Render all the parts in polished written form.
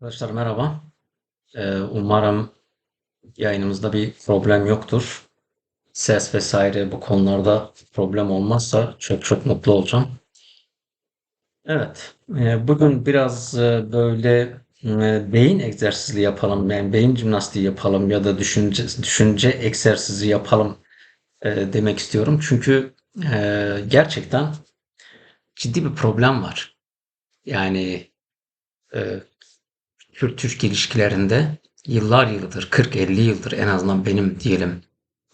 Arkadaşlar merhaba. Umarım yayınımızda bir problem yoktur. Ses vesaire bu konularda problem olmazsa çok çok mutlu olacağım. Evet, bugün biraz böyle beyin egzersizi yapalım, yani beyin jimnastiği yapalım ya da düşünce egzersizi yapalım demek istiyorum. Çünkü gerçekten ciddi bir problem var. Yani e, Kürt-Türk ilişkilerinde yıllar yılıdır, 40-50 yıldır en azından benim diyelim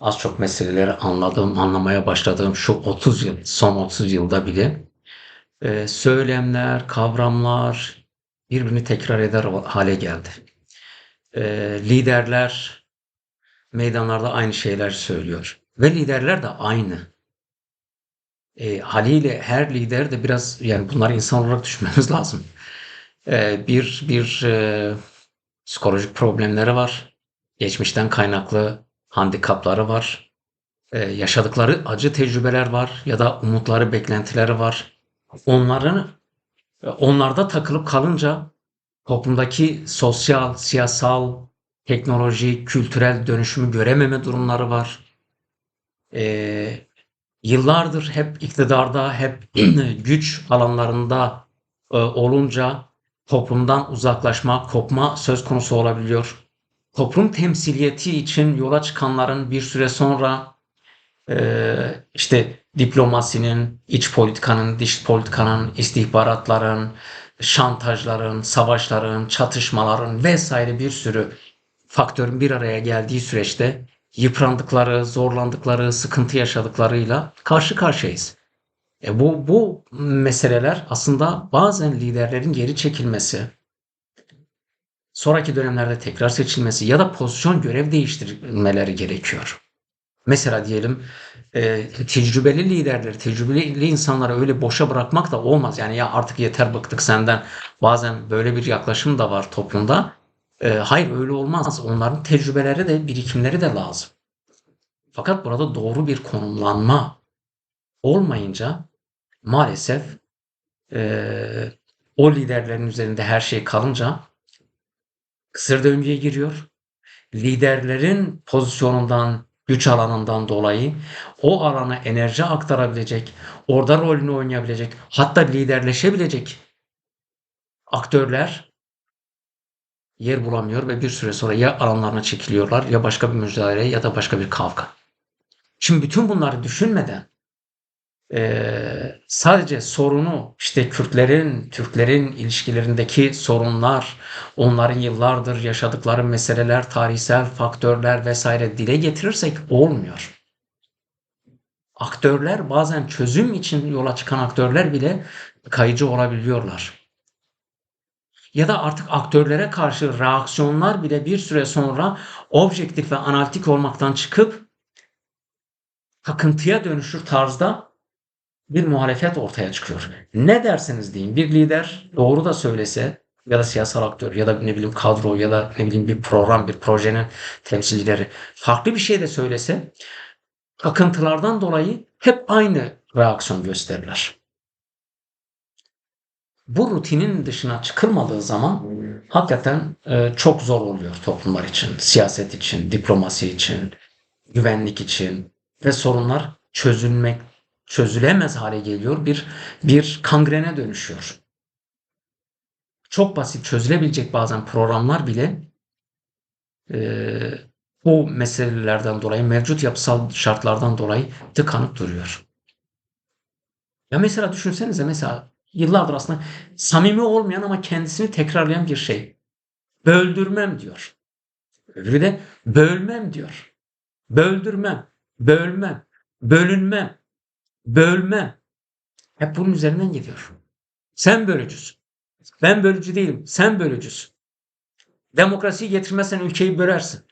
az çok meseleleri anlamaya başladığım şu 30 yıl, son 30 yılda bile söylemler, kavramlar birbirini tekrar eder hale geldi. Liderler meydanlarda aynı şeyler söylüyor ve liderler de aynı. Haliyle her lider de biraz yani bunları insan olarak düşünmemiz lazım. Bir psikolojik problemleri var. Geçmişten kaynaklı handikapları var. Yaşadıkları acı tecrübeler var ya da umutları, beklentileri var. Onlarda takılıp kalınca toplumdaki sosyal, siyasal, teknolojik, kültürel dönüşümü görememe durumları var. Ee, Yıllardır hep iktidarda, hep güç alanlarında olunca toplumdan uzaklaşma, kopma söz konusu olabiliyor. Toplum temsiliyeti için yola çıkanların bir süre sonra işte diplomasinin, iç politikanın, dış politikanın, istihbaratların, şantajların, savaşların, çatışmaların vesaire bir sürü faktörün bir araya geldiği süreçte yıprandıkları, zorlandıkları, sıkıntı yaşadıklarıyla karşı karşıyayız. Bu meseleler aslında bazen liderlerin geri çekilmesi, sonraki dönemlerde tekrar seçilmesi ya da pozisyon görev değiştirmeleri gerekiyor. Mesela diyelim tecrübeli liderleri, tecrübeli insanları öyle boşa bırakmak da olmaz. Yani ya artık yeter bıktık senden. Bazen böyle bir yaklaşım da var toplumda. Hayır öyle olmaz. Onların tecrübeleri de birikimleri de lazım. Fakat burada doğru bir konumlanma olmayınca maalesef e, o liderlerin üzerinde her şey kalınca kısır döngüye giriyor. Liderlerin pozisyonundan, güç alanından dolayı o alana enerji aktarabilecek, orada rolünü oynayabilecek, hatta liderleşebilecek aktörler yer bulamıyor ve bir süre sonra ya alanlarına çekiliyorlar ya başka bir mücadele ya da başka bir kavga. Şimdi bütün bunları düşünmeden sadece sorunu işte Kürtlerin, Türklerin ilişkilerindeki sorunlar, onların yıllardır yaşadıkları meseleler, tarihsel faktörler vesaire dile getirirsek olmuyor. Aktörler bazen çözüm için yola çıkan aktörler bile kayıcı olabiliyorlar. Ya da artık aktörlere karşı reaksiyonlar bile bir süre sonra objektif ve analitik olmaktan çıkıp takıntıya dönüşür tarzda bir muhalefet ortaya çıkıyor. Ne derseniz deyin bir lider doğru da söylese ya da siyasal aktör ya da ne bileyim kadro ya da ne bileyim bir program bir projenin temsilcileri farklı bir şey de söylese takıntılardan dolayı hep aynı reaksiyon gösterirler. Bu rutinin dışına çıkılmadığı zaman hakikaten çok zor oluyor toplumlar için, siyaset için, diplomasi için, güvenlik için ve sorunlar çözülemez hale geliyor. Bir kangrene dönüşüyor. Çok basit çözülebilecek bazen programlar bile bu meselelerden dolayı, mevcut yapısal şartlardan dolayı tıkanıp duruyor. Ya mesela düşünsenize mesela yıllardır aslında samimi olmayan ama kendisini tekrarlayan bir şey. Böldürmem diyor. Öbürü de bölmem diyor. Böldürmem, bölmem, bölünmem, bölmem. Hep bunun üzerinden gidiyor. Sen bölücüsün. Ben bölücü değilim. Sen bölücüsün. Demokrasiyi getirmezsen ülkeyi bölersin.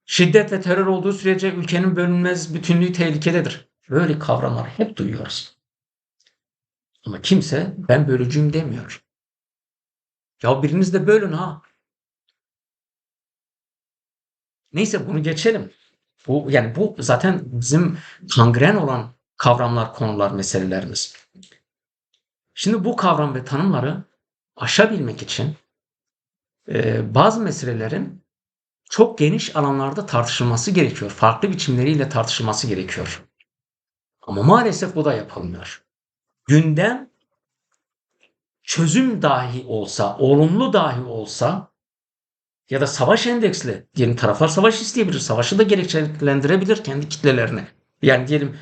Şiddet ve terör olduğu sürece ülkenin bölünmez bütünlüğü tehlikededir. Böyle kavramlar hep duyuyoruz. Ama kimse ben bölücüyüm demiyor. Ya biriniz de bölün ha. Neyse bunu geçelim. Bu zaten bizim kangren olan kavramlar, konular, meselelerimiz. Şimdi bu kavram ve tanımları aşabilmek için bazı meselelerin çok geniş alanlarda tartışılması gerekiyor. Farklı biçimleriyle tartışılması gerekiyor. Ama maalesef bu da yapılmıyor. Gündem çözüm dahi olsa, olumlu dahi olsa ya da savaş endeksli, diyelim taraflar savaş isteyebilir, savaşı da gerekçelendirebilir kendi kitlelerine. Yani diyelim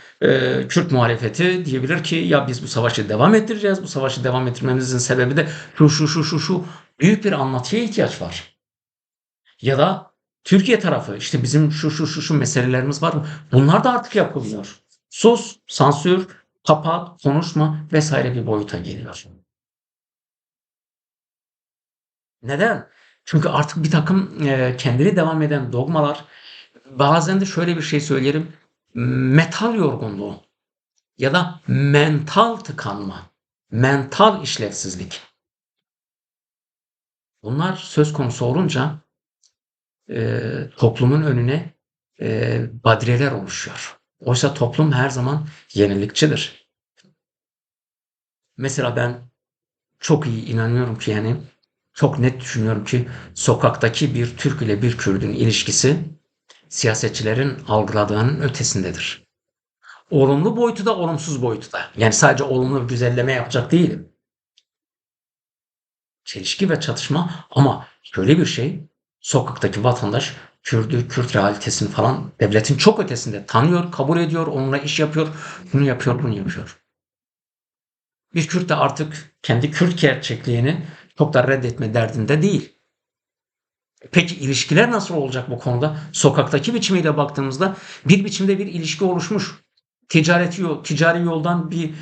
Kürt muhalefeti diyebilir ki ya biz bu savaşı devam ettireceğiz, bu savaşı devam ettirmemizin sebebi de şu büyük bir anlatıya ihtiyaç var. Ya da Türkiye tarafı işte bizim şu meselelerimiz var mı? Bunlar da artık yapılmıyor. Sus, sansür, kapat, konuşma vesaire bir boyuta geliyor. Neden? Çünkü artık bir takım kendini devam eden dogmalar, bazen de şöyle bir şey söylerim, metal yorgunluğu ya da mental tıkanma, mental işlevsizlik. Bunlar söz konusu olunca toplumun önüne badireler oluşuyor. Oysa toplum her zaman yenilikçidir. Mesela ben çok iyi inanıyorum ki yani çok net düşünüyorum ki sokaktaki bir Türk ile bir Kürt'ün ilişkisi siyasetçilerin algıladığının ötesindedir. Olumlu boyutu da olumsuz boyutu da. Yani sadece olumlu bir güzelleme yapacak değilim. Çelişki ve çatışma ama şöyle bir şey, sokaktaki vatandaş Kürt'ü, Kürt realitesini falan devletin çok ötesinde tanıyor, kabul ediyor, onunla iş yapıyor, bunu yapıyor, bunu yapıyor. Bir Kürt de artık kendi Kürt gerçekliğini çok da reddetme derdinde değil. Peki ilişkiler nasıl olacak bu konuda? Sokaktaki biçimiyle baktığımızda bir biçimde bir ilişki oluşmuş. Ticari yoldan bir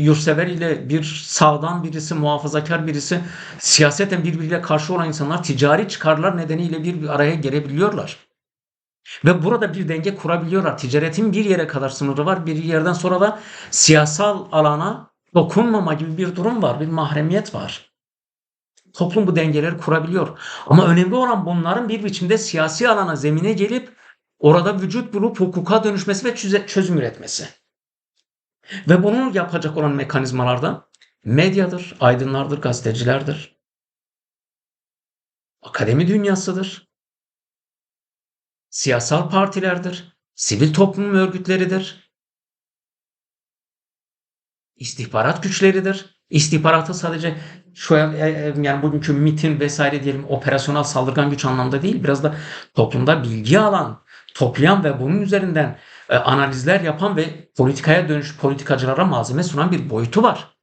yurtsever ile bir sağdan birisi, muhafazakar birisi, siyaseten birbiriyle karşı olan insanlar ticari çıkarlar nedeniyle bir araya gelebiliyorlar. Ve burada bir denge kurabiliyorlar. Ticaretin bir yere kadar sınırı var. Bir yerden sonra da siyasal alana dokunmama gibi bir durum var. Bir mahremiyet var. Toplum bu dengeleri kurabiliyor. Ama önemli olan bunların bir biçimde siyasi alana, zemine gelip orada vücut bulup hukuka dönüşmesi ve çözüm üretmesi. Ve bunu yapacak olan mekanizmalardan medyadır, aydınlardır, gazetecilerdir, akademi dünyasıdır, siyasal partilerdir, sivil toplum örgütleridir, istihbarat güçleridir. İstihbaratı sadece şu an yani bugünkü MİT'in vesaire diyelim operasyonel saldırgan güç anlamda değil, biraz da toplumda bilgi alan, toplayan ve bunun üzerinden analizler yapan ve politikaya dönüş politikacılara malzeme sunan bir boyutu var.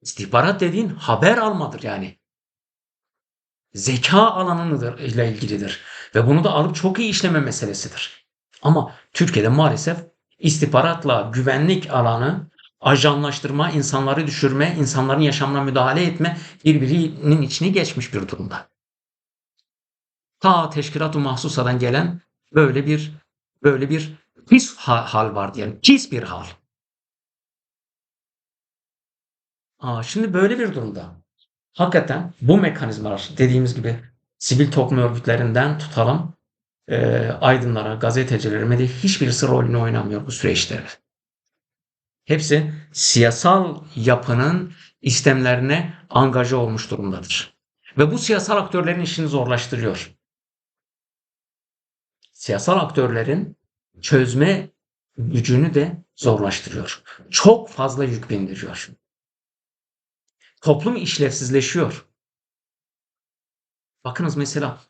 İstihbarat dediğin haber almadır yani. Zeka alanıdır ile ilgilidir ve bunu da alıp çok iyi işleme meselesidir. Ama Türkiye'de maalesef istihbaratla güvenlik alanı, ajanlaştırma, insanları düşürme, insanların yaşamına müdahale etme birbirinin içine geçmiş bir durumda. Ta Teşkilat-ı Mahsusa'dan gelen böyle bir pis hal var diyelim. Pis bir hal. Şimdi böyle bir durumda hakikaten bu mekanizmalar dediğimiz gibi sivil toplum örgütlerinden tutalım aydınlara, gazetecilere, medya hiçbirisi rolünü oynamıyor bu süreçte. Hepsi siyasal yapının istemlerine angaje olmuş durumdadır. Ve bu siyasal aktörlerin işini zorlaştırıyor. Siyasal aktörlerin çözme gücünü de zorlaştırıyor. Çok fazla yük bindiriyor. Toplum işlevsizleşiyor. Bakınız mesela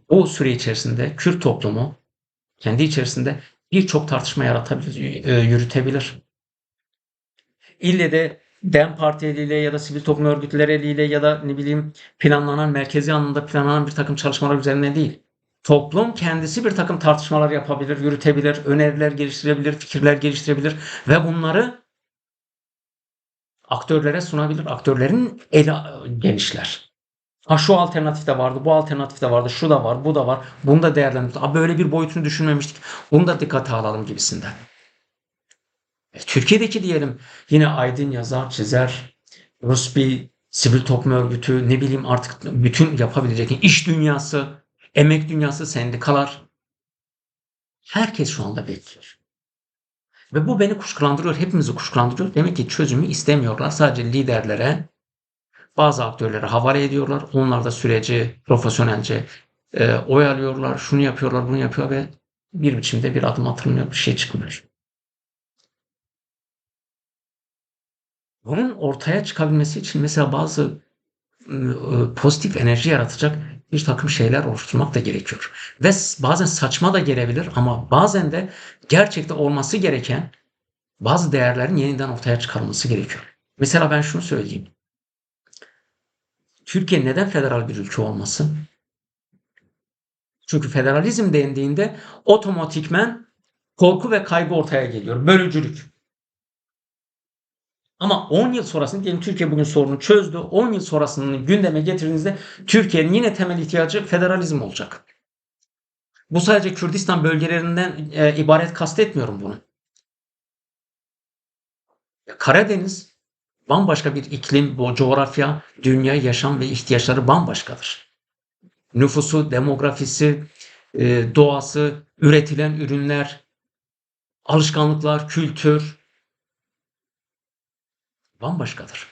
o süre içerisinde Kürt toplumu kendi içerisinde birçok tartışma yaratabilir, yürütebilir. İlle de DEM Parti eliyle ya da sivil toplum örgütleri eliyle ya da ne bileyim planlanan merkezi anlamda planlanan bir takım çalışmalar üzerine değil. Toplum kendisi bir takım tartışmalar yapabilir, yürütebilir, öneriler geliştirebilir, fikirler geliştirebilir ve bunları aktörlere sunabilir. Aktörlerin eli genişler. Şu alternatif de vardı, bu alternatif de vardı, şu da var, bu da var. Bunu da değerlendirdik. Böyle bir boyutunu düşünmemiştik. Bunu da dikkate alalım gibisinden. Türkiye'deki diyelim yine aydın yazar, çizer, Rus bir sivil toplum örgütü, ne bileyim artık bütün yapabilecek iş dünyası, emek dünyası, sendikalar. Herkes şu anda bekliyor. Ve bu beni kuşkulandırıyor, hepimizi kuşkulandırıyor. Demek ki çözümü istemiyorlar. Sadece liderlere Bazı aktörleri havale ediyorlar. Onlar da süreci profesyonelce oyalıyorlar. Şunu yapıyorlar, bunu yapıyor ve bir biçimde bir adım atılmıyor, bir şey çıkmıyor. Bunun ortaya çıkabilmesi için mesela bazı pozitif enerji yaratacak bir takım şeyler oluşturmak da gerekiyor. Ve bazen saçma da gelebilir ama bazen de gerçekte olması gereken bazı değerlerin yeniden ortaya çıkarılması gerekiyor. Mesela ben şunu söyleyeyim. Türkiye neden federal bir ülke olmasın? Çünkü federalizm dendiğinde otomatikmen korku ve kaygı ortaya geliyor. Bölücülük. Ama 10 yıl sonrasında diyelim Türkiye bugün sorunu çözdü. 10 yıl sonrasını gündeme getirdiğinizde Türkiye'nin yine temel ihtiyacı federalizm olacak. Bu sadece Kürdistan bölgelerinden ibaret kastetmiyorum bunu. Karadeniz bambaşka bir iklim, bu coğrafya, dünya, yaşam ve ihtiyaçları bambaşkadır. Nüfusu, demografisi, doğası, üretilen ürünler, alışkanlıklar, kültür bambaşkadır.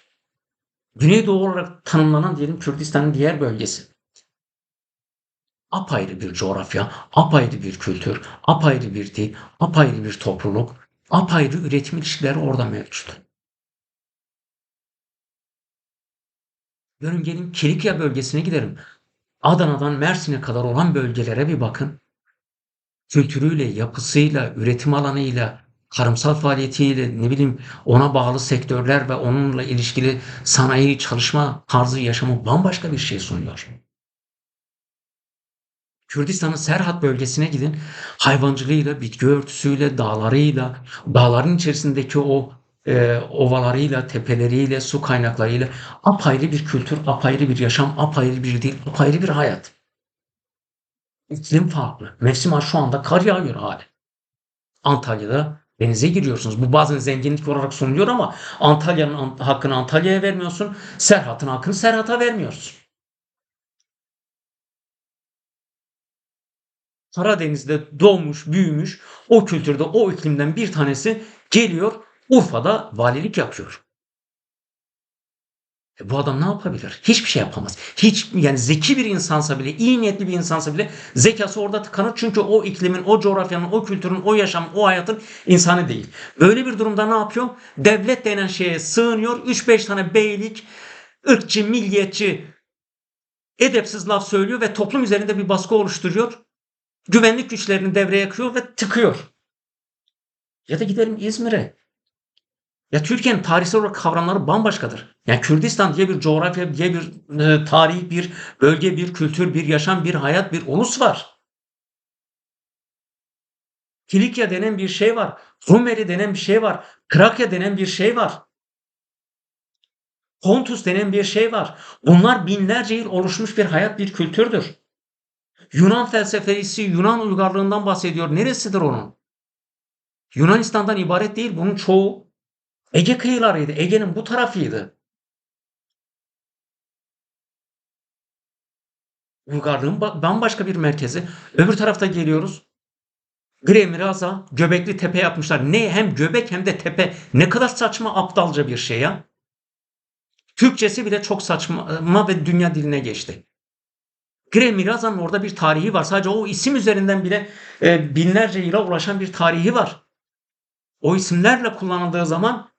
Güneydoğu olarak tanımlanan diyelim Kürdistan'ın diğer bölgesi. Apayrı bir coğrafya, apayrı bir kültür, apayrı bir dil, apayrı bir topluluk, apayrı üretim ilişkileri orada mevcut. Görün gelin Kilikya bölgesine gidelim. Adana'dan Mersin'e kadar olan bölgelere bir bakın. Kültürüyle, yapısıyla, üretim alanıyla, tarımsal faaliyetiyle, ne bileyim ona bağlı sektörler ve onunla ilişkili sanayi çalışma tarzı yaşamı bambaşka bir şey sunuyor. Kürdistan'ın Serhat bölgesine gidin. Hayvancılığıyla, bitki örtüsüyle, dağlarıyla, dağların içerisindeki o ovalarıyla, tepeleriyle, su kaynaklarıyla apayrı bir kültür, apayrı bir yaşam, apayrı bir dil, apayrı bir hayat. İklim farklı. Mevsim şu anda kar yağıyor hali. Antalya'da denize giriyorsunuz. Bu bazen zenginlik olarak sunuluyor ama Antalya'nın hakkını Antalya'ya vermiyorsun. Serhat'ın hakkını Serhat'a vermiyorsun. Karadeniz'de doğmuş, büyümüş, o kültürde, o iklimden bir tanesi geliyor Urfa'da valilik yapıyor. Bu adam ne yapabilir? Hiçbir şey yapamaz. Hiç yani zeki bir insansa bile, iyi niyetli bir insansa bile zekası orada tıkanır. Çünkü o iklimin, o coğrafyanın, o kültürün, o yaşam, o hayatın insanı değil. Böyle bir durumda ne yapıyor? Devlet denen şeye sığınıyor. 3-5 tane beylik, ırkçı, milliyetçi, edepsiz laf söylüyor ve toplum üzerinde bir baskı oluşturuyor. Güvenlik güçlerini devreye yakıyor ve tıkıyor. Ya da gidelim İzmir'e. Ya Türkiye'nin tarihsel olarak kavramları bambaşkadır. Yani Kürdistan diye bir coğrafya, diye bir tarih, bir bölge, bir kültür, bir yaşam, bir hayat, bir ulus var. Kilikya denen bir şey var. Rumeli denen bir şey var. Trakya denen bir şey var. Pontus denen bir şey var. Bunlar binlerce yıl oluşmuş bir hayat, bir kültürdür. Yunan felsefesi, Yunan uygarlığından bahsediyor. Neresidir onun? Yunanistan'dan ibaret değil. Bunun çoğu Ege kıyılarıydı. Ege'nin bu tarafıydı. Uygarlığın bambaşka bir merkezi. Öbür tarafta geliyoruz. Gremiraza Göbekli Tepe yapmışlar. Ne hem göbek hem de tepe. Ne kadar saçma aptalca bir şey ya. Türkçesi bile çok saçma ve dünya diline geçti. Gremiraza'nın orada bir tarihi var. Sadece o isim üzerinden bile binlerce yıla ulaşan bir tarihi var. O isimlerle kullanıldığı zaman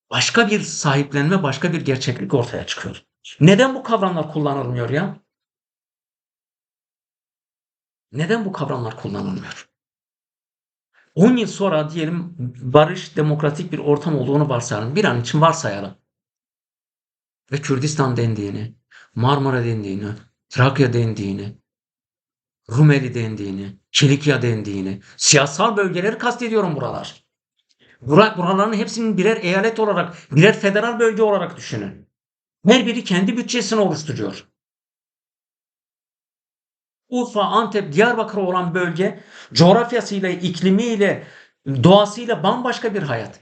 başka bir sahiplenme, başka bir gerçeklik ortaya çıkıyor. Neden bu kavramlar kullanılmıyor ya? Neden bu kavramlar kullanılmıyor? 10 yıl sonra diyelim barış, demokratik bir ortam olduğunu varsayalım. Bir an için varsayalım. Ve Kürdistan dendiğini, Marmara dendiğini, Trakya dendiğini, Rumeli dendiğini, Kilikya dendiğini, siyasal bölgeleri kastediyorum buralar. Buraların hepsinin birer eyalet olarak, birer federal bölge olarak düşünün. Her biri kendi bütçesini oluşturuyor. Urfa, Antep, Diyarbakır olan bölge coğrafyasıyla, iklimiyle, doğasıyla bambaşka bir hayat.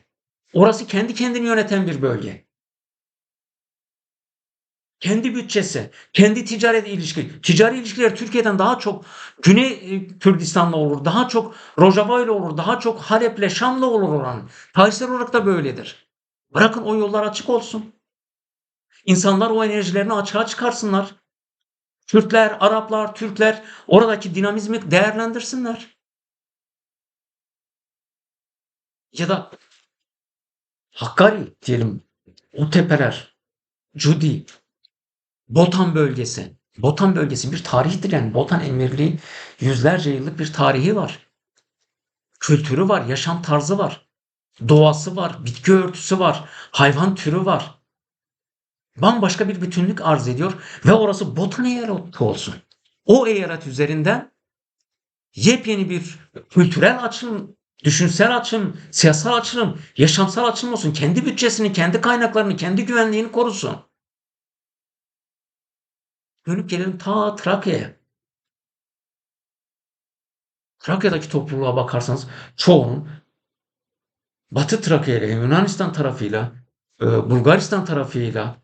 Orası kendi kendini yöneten bir bölge. Kendi bütçesi, kendi ticaret ilişki. Ticari ilişkiler Türkiye'den daha çok Güney Kürdistan'la olur, daha çok Rojava ile olur, daha çok Halep'le, Şam'la olur oranın. Tarihsel olarak da böyledir. Bırakın o yollar açık olsun. İnsanlar o enerjilerini açığa çıkarsınlar. Kürtler, Araplar, Türkler oradaki dinamizmi değerlendirsinler. Ya da Hakkari diyelim, o tepeler, Cudi, Botan bölgesi. Botan bölgesi bir tarihtir yani. Botan Emirliği yüzlerce yıllık bir tarihi var. Kültürü var, yaşam tarzı var. Doğası var, bitki örtüsü var, hayvan türü var. Bambaşka bir bütünlük arz ediyor ve orası Botan eyaleti olsun. O eyalet üzerinden yepyeni bir kültürel açılım, düşünsel açılım, siyasal açılım, yaşamsal açılım olsun. Kendi bütçesini, kendi kaynaklarını, kendi güvenliğini korusun. Dönüp gelelim ta Trakya'ya. Trakya'daki topluluğa bakarsanız çoğunun Batı Trakya ile Yunanistan tarafıyla, Bulgaristan tarafıyla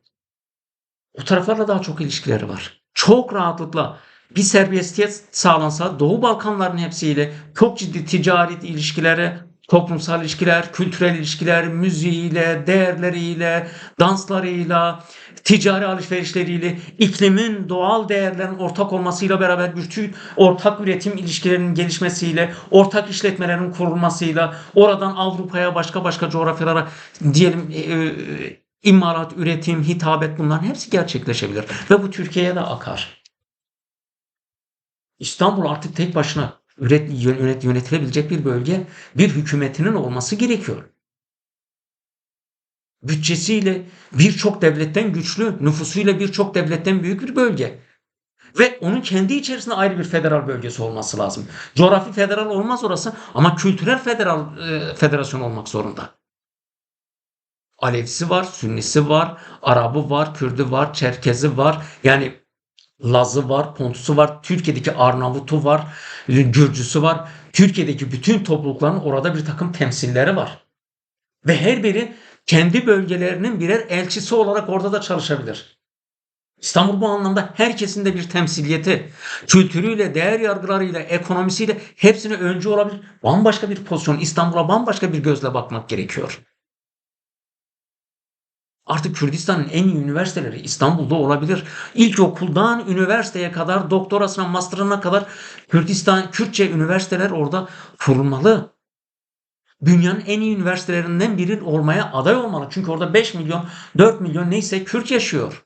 o taraflarla daha çok ilişkileri var. Çok rahatlıkla bir serbestiyet sağlansa Doğu Balkanların hepsiyle çok ciddi ticari ilişkileri, toplumsal ilişkiler, kültürel ilişkiler, müziğiyle, değerleriyle, danslarıyla, ticari alışverişleriyle, iklimin doğal değerlerin ortak olmasıyla beraber bütün ortak üretim ilişkilerinin gelişmesiyle, ortak işletmelerin kurulmasıyla, oradan Avrupa'ya başka coğrafyalara diyelim imalat, üretim, hitabet bunların hepsi gerçekleşebilir. Ve bu Türkiye'ye de akar. İstanbul artık tek başına yönetilebilecek bir bölge, bir hükümetinin olması gerekiyor. Bütçesiyle birçok devletten güçlü, nüfusuyla birçok devletten büyük bir bölge. Ve onun kendi içerisinde ayrı bir federal bölgesi olması lazım. Coğrafi federal olmaz orası ama kültürel federasyon olmak zorunda. Alevisi var, Sünnisi var, Arabı var, Kürdü var, Çerkezi var. Yani Lazı var, Pontusu var, Türkiye'deki Arnavut'u var, Gürcüsü var. Türkiye'deki bütün toplulukların orada bir takım temsilleri var. Ve her biri kendi bölgelerinin birer elçisi olarak orada da çalışabilir. İstanbul bu anlamda herkesin de bir temsiliyeti, kültürüyle, değer yargılarıyla, ekonomisiyle hepsine öncü olabilir. Bambaşka bir pozisyon, İstanbul'a bambaşka bir gözle bakmak gerekiyor. Artık Kürdistan'ın en iyi üniversiteleri İstanbul'da olabilir. İlkokuldan üniversiteye kadar, doktorasına, master'ına kadar Kürtçe üniversiteler orada kurulmalı. Dünyanın en iyi üniversitelerinden biri olmaya aday olmalı. Çünkü orada 5 milyon, 4 milyon neyse Kürt yaşıyor.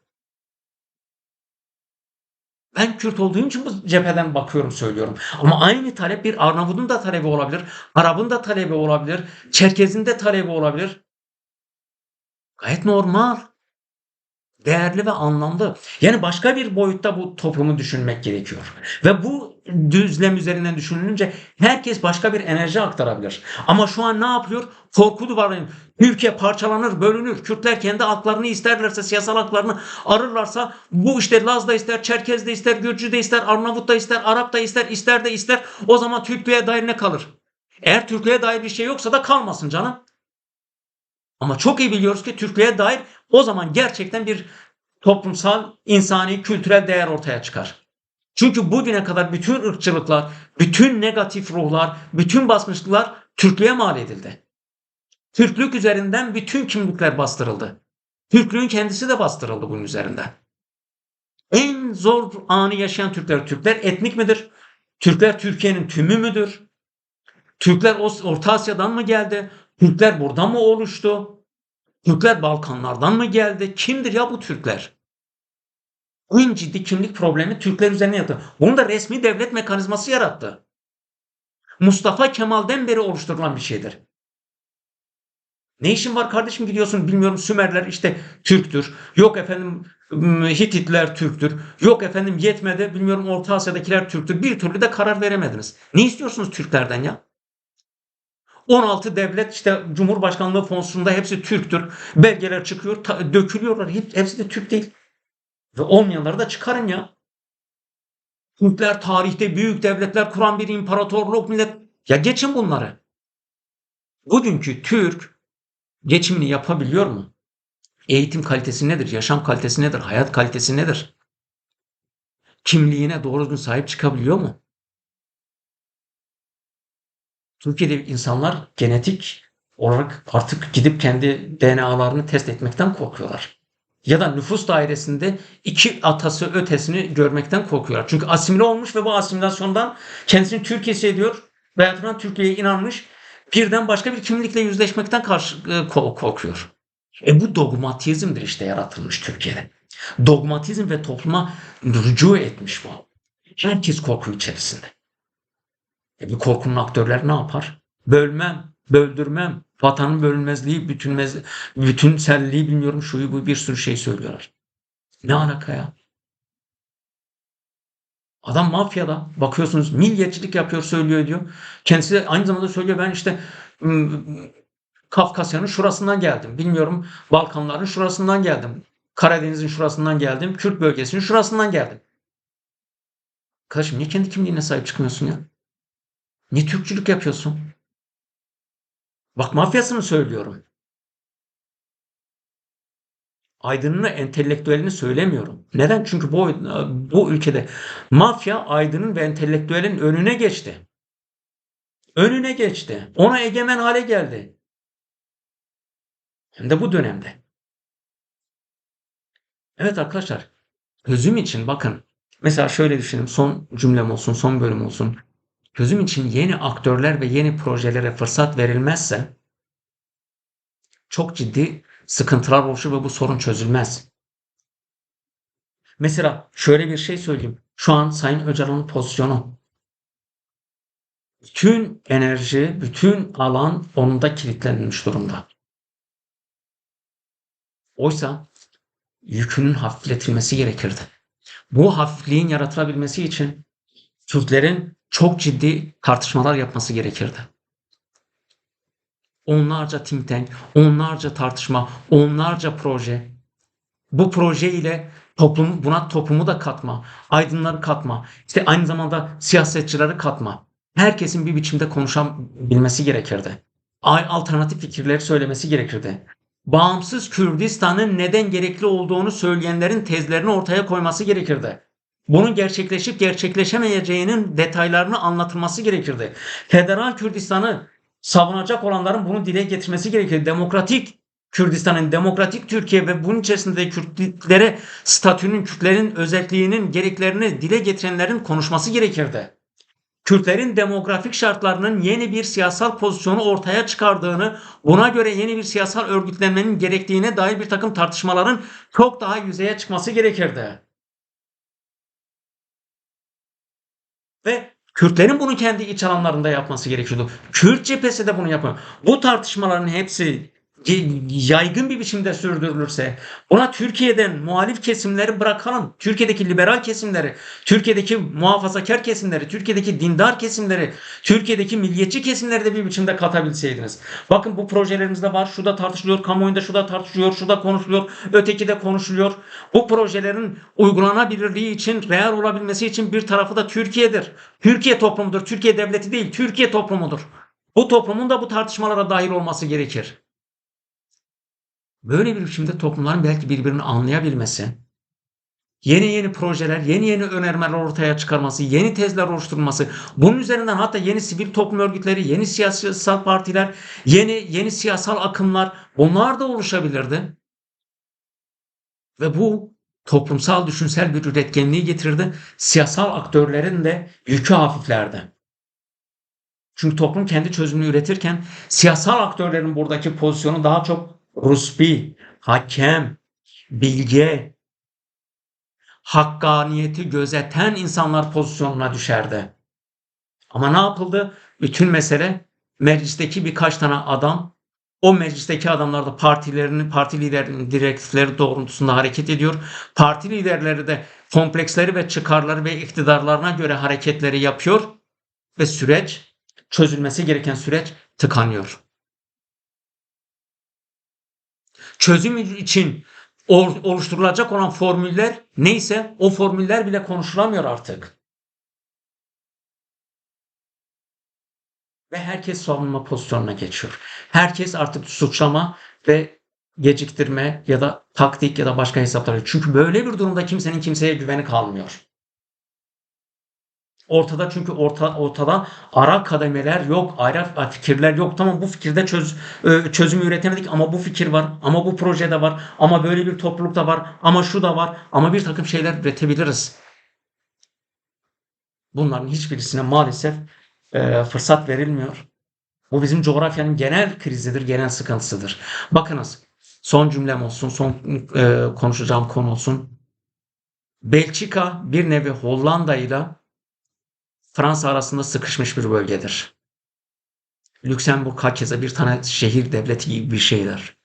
Ben Kürt olduğum için bu cepheden bakıyorum, söylüyorum. Ama aynı talep bir Arnavut'un da talebi olabilir, Arap'ın da talebi olabilir, Çerkez'in de talebi olabilir. Gayet normal. Değerli ve anlamlı. Yani başka bir boyutta bu toplumu düşünmek gerekiyor. Ve bu düzlem üzerinden düşünülünce herkes başka bir enerji aktarabilir. Ama şu an ne yapıyor? Korku duvarı. Türkiye parçalanır, bölünür. Kürtler kendi haklarını isterlerse, siyasal haklarını arırlarsa bu işte Laz da ister, Çerkez de ister, Gürcü de ister, Arnavut da ister, Arap da ister, ister de ister. O zaman Türklüğe dair ne kalır? Eğer Türklüğe dair bir şey yoksa da kalmasın canım. Ama çok iyi biliyoruz ki Türklüğe dair o zaman gerçekten bir toplumsal, insani, kültürel değer ortaya çıkar. Çünkü bugüne kadar bütün ırkçılıklar, bütün negatif ruhlar, bütün basmışlıklar Türklüğe mal edildi. Türklük üzerinden bütün kimlikler bastırıldı. Türklüğün kendisi de bastırıldı bunun üzerinden. En zor anı yaşayan Türkler. Türkler etnik midir? Türkler Türkiye'nin tümü müdür? Türkler Orta Asya'dan mı geldi? Türkler buradan mı oluştu? Türkler Balkanlardan mı geldi? Kimdir ya bu Türkler? En ciddi kimlik problemi Türkler üzerine yattı. Bunu da resmi devlet mekanizması yarattı. Mustafa Kemal'den beri oluşturulan bir şeydir. Ne işin var kardeşim, gidiyorsun bilmiyorum Sümerler işte Türktür. Yok efendim Hititler Türktür. Yok efendim yetmedi bilmiyorum Orta Asya'dakiler Türktür. Bir türlü de karar veremediniz. Ne istiyorsunuz Türklerden ya? 16 devlet işte Cumhurbaşkanlığı fonsunda hepsi Türktür. Belgeler çıkıyor, dökülüyorlar. Hepsi de Türk değil. Ve olmayanları da çıkarın ya. Türkler tarihte büyük devletler kuran bir imparatorluk millet. Ya geçin bunları. Bugünkü Türk geçimini yapabiliyor mu? Eğitim kalitesi nedir? Yaşam kalitesi nedir? Hayat kalitesi nedir? Kimliğine doğru düzgün sahip çıkabiliyor mu? Türkiye'de insanlar genetik olarak artık gidip kendi DNA'larını test etmekten korkuyorlar. ya da nüfus dairesinde iki atası ötesini görmekten korkuyorlar. Çünkü asimile olmuş ve bu asimilasyondan kendisini Türk hissediyor ve Türkiye'ye inanmış, birden başka bir kimlikle yüzleşmekten korkuyor. Bu dogmatizmdir işte yaratılmış Türkiye'de. Dogmatizm ve topluma rücu etmiş bu. Herkes korku içerisinde. Bu korkunun aktörler ne yapar? Bölmem, böldürmem, vatanın bölünmezliği, bütünselliği bilmiyorum şuyu bu bir sürü şey söylüyorlar. Ne alaka ya? Adam mafyada bakıyorsunuz milliyetçilik yapıyor söylüyor diyor. Kendisi de aynı zamanda söylüyor ben işte Kafkasya'nın şurasından geldim. Bilmiyorum Balkanların şurasından geldim. Karadeniz'in şurasından geldim. Kürt bölgesinin şurasından geldim. Kardeşim niye kendi kimliğine sahip çıkmıyorsun ya? Niye Türkçülük yapıyorsun? Bak mafyasını söylüyorum. Aydınını, entelektüelini söylemiyorum. Neden? Çünkü bu ülkede mafya aydının ve entelektüelin önüne geçti. Önüne geçti. Ona egemen hale geldi. Hem de bu dönemde. Evet arkadaşlar, gözüm için bakın. Mesela şöyle düşünün, son cümlem olsun, son bölüm olsun. Gözüm için yeni aktörler ve yeni projelere fırsat verilmezse çok ciddi sıkıntılar oluşur ve bu sorun çözülmez. Mesela şöyle bir şey söyleyeyim. Şu an Sayın Öcalan'ın pozisyonu. Bütün enerji, bütün alan onda kilitlenmiş durumda. Oysa yükünün hafifletilmesi gerekirdi. Bu hafifliğin yaratılabilmesi için Türklerin çok ciddi tartışmalar yapması gerekirdi. Onlarca think tank, onlarca tartışma, onlarca proje. Bu proje ile toplumu da katma, aydınları katma, işte aynı zamanda siyasetçileri katma. Herkesin bir biçimde konuşabilmesi gerekirdi. Alternatif fikirleri söylemesi gerekirdi. Bağımsız Kürdistan'ın neden gerekli olduğunu söyleyenlerin tezlerini ortaya koyması gerekirdi. Bunun gerçekleşip gerçekleşemeyeceğinin detaylarını anlatılması gerekirdi. Federal Kürdistan'ı savunacak olanların bunu dile getirmesi gerekirdi. Demokratik Kürdistan'ın, demokratik Türkiye ve bunun içerisinde Kürtlere statünün, Kürtlerin özelliğinin gereklerini dile getirenlerin konuşması gerekirdi. Kürtlerin demografik şartlarının yeni bir siyasal pozisyonu ortaya çıkardığını, buna göre yeni bir siyasal örgütlenmenin gerektiğine dair bir takım tartışmaların çok daha yüzeye çıkması gerekirdi. Ve Kürtlerin bunu kendi iç alanlarında yapması gerekiyordu. Kürt cephesi de bunu yapıyor. Bu tartışmaların hepsi yaygın bir biçimde sürdürülürse, buna Türkiye'den muhalif kesimleri bırakalım. Türkiye'deki liberal kesimleri, Türkiye'deki muhafazakar kesimleri, Türkiye'deki dindar kesimleri, Türkiye'deki milliyetçi kesimleri de bir biçimde katabilseydiniz. Bakın bu projelerimizde var. Şu da tartışılıyor, kamuoyunda şu da tartışılıyor, şu da konuşuluyor, öteki de konuşuluyor. Bu projelerin uygulanabilirliği için, real olabilmesi için bir tarafı da Türkiye'dir. Türkiye toplumudur. Türkiye devleti değil, Türkiye toplumudur. Bu toplumun da bu tartışmalara dahil olması gerekir. Böyle bir biçimde toplumların belki birbirini anlayabilmesi, yeni projeler, yeni önermeler ortaya çıkarması, yeni tezler oluşturulması, bunun üzerinden hatta yeni sivil toplum örgütleri, yeni siyasal partiler, yeni siyasal akımlar, bunlar da oluşabilirdi. Ve bu toplumsal düşünsel bir üretkenliği getirirdi. Siyasal aktörlerin de yükü hafiflerdi. Çünkü toplum kendi çözümünü üretirken siyasal aktörlerin buradaki pozisyonu daha çok rusbi, hakem, bilge, hakkaniyeti gözeten insanlar pozisyonuna düşerdi. Ama ne yapıldı? Bütün mesele meclisteki birkaç tane adam, o meclisteki adamlar da parti liderlerinin direktifleri doğrultusunda hareket ediyor. Parti liderleri de kompleksleri ve çıkarları ve iktidarlarına göre hareketleri yapıyor ve çözülmesi gereken süreç tıkanıyor. Çözüm için oluşturulacak olan formüller neyse o formüller bile konuşulamıyor artık. Ve herkes savunma pozisyonuna geçiyor. Herkes artık suçlama ve geciktirme ya da taktik ya da başka hesaplar. Çünkü böyle bir durumda kimsenin kimseye güveni kalmıyor. Ortada çünkü ortada ara kademeler yok, ara fikirler yok. Tamam bu fikirde çözüm üretemedik ama bu fikir var, ama bu projede var, ama böyle bir topluluk da var, ama şu da var, ama bir takım şeyler üretebiliriz. Bunların hiçbirisine maalesef fırsat verilmiyor. Bu bizim coğrafyanın genel krizidir, genel sıkıntısıdır. Bakınız, son cümlem olsun, son konuşacağım konu olsun. Belçika bir nevi Hollanda ile Fransa arasında sıkışmış bir bölgedir. Lüksemburg hakeza bir tane şehir devleti gibi bir şeyler.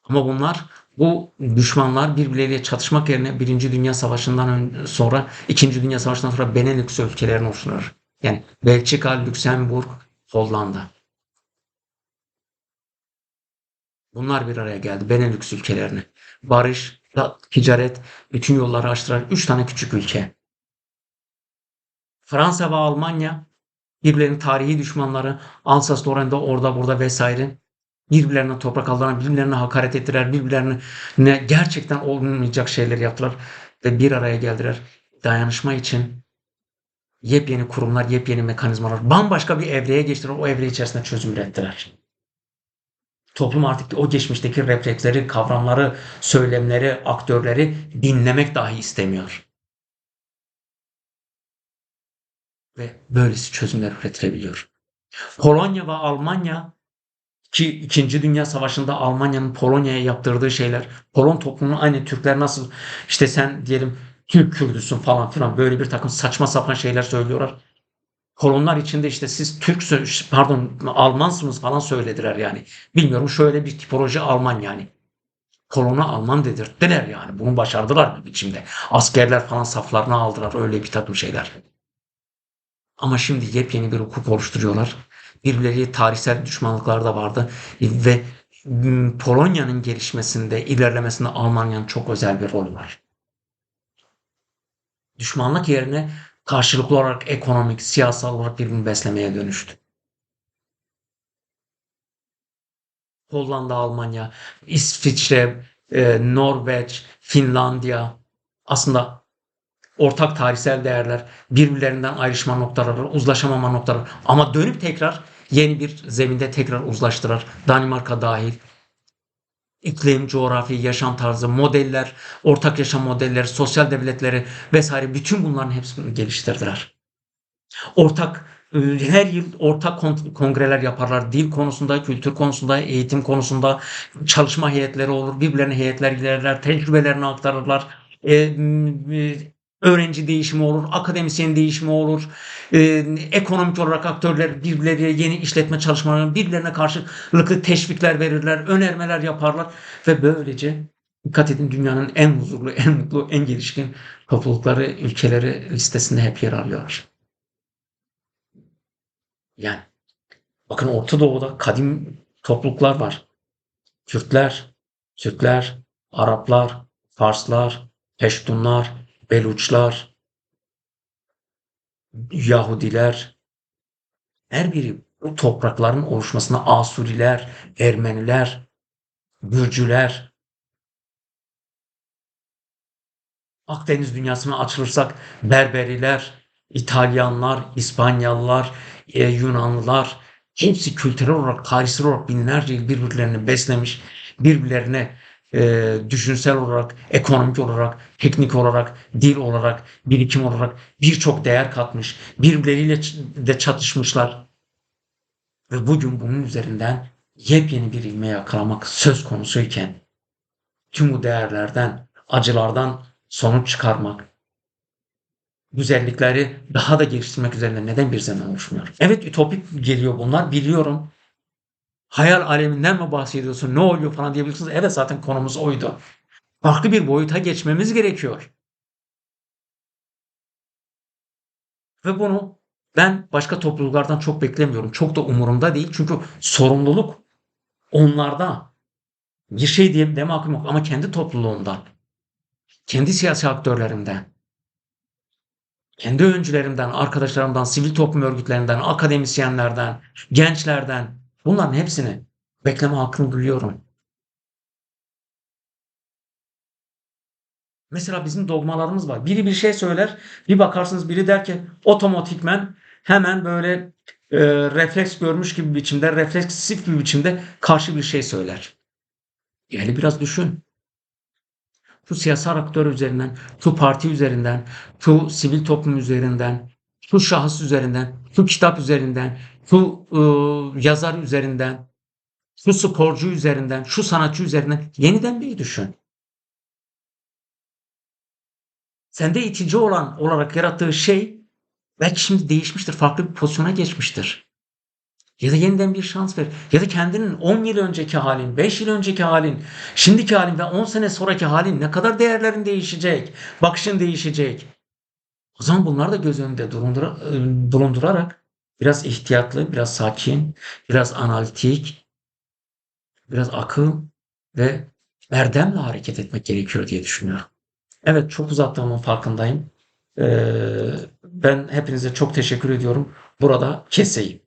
Ama bu düşmanlar birbirleriyle çatışmak yerine Birinci Dünya Savaşı'ndan sonra, İkinci Dünya Savaşı'ndan sonra Benelux ülkelerini oluşturur. Yani Belçika, Lüksemburg, Hollanda. Bunlar bir araya geldi. Benelux ülkelerini. Barış, ticaret, bütün yolları açtılar. Üç tane küçük ülke. Fransa ve Almanya birbirlerinin tarihi düşmanları. Alsace-Lorraine'de orada burada vesaire. Birbirlerine toprak aldılar, birbirlerine hakaret ettiler, birbirlerine gerçekten olmayacak şeyler yaptılar ve bir araya geldiler. Dayanışma için yepyeni kurumlar, yepyeni mekanizmalar, bambaşka bir evreye geçtiler. O evre içerisinde çözüm ürettiler. Toplum artık o geçmişteki refleksleri, kavramları, söylemleri, aktörleri dinlemek dahi istemiyor. Ve böylesi çözümler üretilebiliyor. Polonya ve Almanya ki İkinci Dünya Savaşı'nda Almanya'nın Polonya'ya yaptırdığı şeyler, Polon toplumunu aynı Türkler nasıl işte sen diyelim Türk Kürdüsün falan filan böyle bir takım saçma sapan şeyler söylüyorlar. Polonlar içinde işte siz pardon Almansınız falan söylediler yani. Bilmiyorum şöyle bir tipoloji Alman yani. Polon'a Alman dedirttiler yani. Bunu başardılar bir biçimde. Askerler falan saflarına aldılar öyle bir takım şeyler. Ama şimdi yepyeni bir hukuk oluşturuyorlar. Birbirleriyle tarihsel düşmanlıklar da vardı ve Polonya'nın gelişmesinde, ilerlemesinde Almanya'nın çok özel bir rolü var. Düşmanlık yerine karşılıklı olarak ekonomik, siyasal olarak birbirini beslemeye dönüştü. Hollanda, Almanya, İsviçre, Norveç, Finlandiya aslında ortak tarihsel değerler, birbirlerinden ayrışma noktaları, uzlaşamama noktaları ama dönüp tekrar yeni bir zeminde tekrar uzlaştırar. Danimarka dahil. İklim, coğrafi, yaşam tarzı, modeller, ortak yaşam modelleri, sosyal devletleri vesaire bütün bunların hepsini geliştirdiler. Ortak her yıl ortak kongreler yaparlar. Dil konusunda, kültür konusunda, eğitim konusunda çalışma heyetleri olur. Birbirlerine heyetler giderler, tecrübelerini aktarırlar. Öğrenci değişimi olur, akademisyen değişimi olur. E, Ekonomik olarak aktörler birbirleriyle yeni işletme çalışmalarını birbirlerine karşılıklı teşvikler verirler, önermeler yaparlar ve böylece dikkat edin dünyanın en huzurlu, en mutlu, en gelişkin toplulukları, ülkeleri listesinde hep yer alıyor. Yani bakın Orta Doğu'da kadim topluluklar var. Kürtler, Türkler, Araplar, Farslar, Peştunlar, Beluçlar, Yahudiler, her biri bu toprakların oluşmasına Asuriler, Ermeniler, Gürcüler, Akdeniz dünyasına açılırsak Berberiler, İtalyanlar, İspanyollar, Yunanlılar hepsi kültürel olarak, tarihsel olarak binlerce yıl birbirlerini beslemiş, birbirlerine düşünsel olarak, ekonomik olarak, teknik olarak, dil olarak, birikim olarak birçok değer katmış, birbirleriyle de çatışmışlar ve bugün bunun üzerinden yepyeni bir ivme yakalamak söz konusuyken tüm bu değerlerden, acılardan sonuç çıkarmak, güzellikleri daha da geliştirmek üzerine neden bir zaman oluşmuyor? Evet ütopik geliyor bunlar biliyorum. Hayal aleminden mi bahsediyorsun? Ne oluyor falan diyebilirsiniz. Evet zaten konumuz oydu. Farklı bir boyuta geçmemiz gerekiyor. Ve bunu ben başka topluluklardan çok beklemiyorum. Çok da umurumda değil. Çünkü sorumluluk onlarda. Bir şey diye deme hakkım yok ama kendi topluluğumdan, kendi siyasi aktörlerimden, kendi öncülerimden, arkadaşlarımdan, sivil toplum örgütlerinden, akademisyenlerden, gençlerden bunların hepsini bekleme hakkını duyuyorum. Mesela bizim dogmalarımız var. Biri bir şey söyler, bir bakarsınız biri der ki otomatikmen hemen böyle refleks görmüş gibi biçimde, refleksif bir biçimde karşı bir şey söyler. Yani biraz düşün. Şu siyasal aktör üzerinden, şu parti üzerinden, şu sivil toplum üzerinden, şu şahıs üzerinden, şu kitap üzerinden, şu yazar üzerinden, şu sporcu üzerinden, şu sanatçı üzerinden yeniden bir düşün. Sende itici olan olarak yarattığı şey belki şimdi değişmiştir, farklı bir pozisyona geçmiştir. Ya da yeniden bir şans ver. Ya da kendinin 10 yıl önceki halin, 5 yıl önceki halin, şimdiki halin ve 10 sene sonraki halin ne kadar değerlerin değişecek, bakışın değişecek. O zaman bunları da göz önünde bulundurarak biraz ihtiyatlı, biraz sakin, biraz analitik, biraz akıl ve erdemle hareket etmek gerekiyor diye düşünüyorum. Evet, çok uzattığımın farkındayım. Ben hepinize çok teşekkür ediyorum. Burada keseyim.